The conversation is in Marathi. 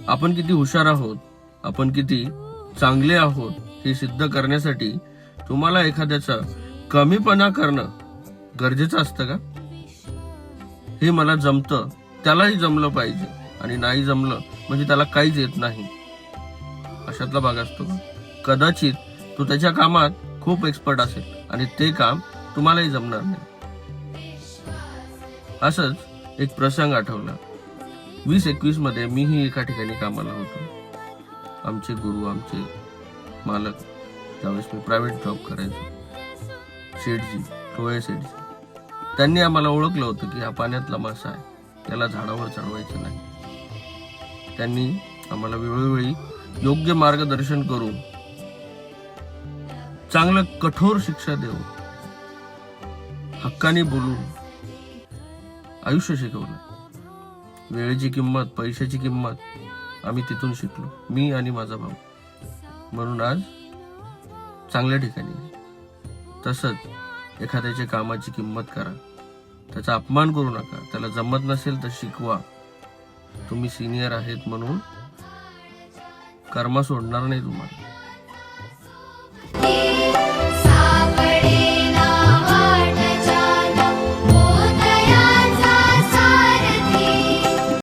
आपण किती हुशार आहोत, आपण किती चांगले आहोत हे सिद्ध करण्यासाठी तुम्हाला एखाद्याचा कमीपणा करणं गरजेचं असतं का? हे मला जमतं, त्यालाही जमलं पाहिजे, आणि नाही जमलं म्हणजे त्याला काहीच येत नाही, अशातला भाग असतो का? कदाचित तो त्याच्या कामात खूप एक्सपर्ट असेल आणि ते काम तुम्हालाही जमणार नाही. असंच एक प्रसंग आठवला. 2021 मध्ये मीही एका ठिकाणी कामाला होतो. आमचे गुरु, आमचे मालक, त्यावेळेस मी प्रायव्हेट जॉब करायचो, शेठजी, टोळे शेठजी, त्यांनी आम्हाला ओळखलं होतं की हा पाण्यातला मासा आहे, त्याला झाडावर चढवायचं नाही. त्यांनी आम्हाला वेळोवेळी योग्य मार्गदर्शन करून चांगलं कठोर शिक्षा देऊन हक्काने बोलून आयुष्य शिकवलं. वेळेची किंमत, पैशाची किंमत आम्ही तिथून शिकलो, मी आणि माझा भाऊ. म्हणून आज चांगल्या ठिकाणी. तसंच एखाद्याच्या कामाची किंमत करा, त्याचा अपमान करू नका. त्याला जमत नसेल तर शिकवा. तुम्ही सिनियर आहेत म्हणून कर्म सोडणार नाही तुम्हाला.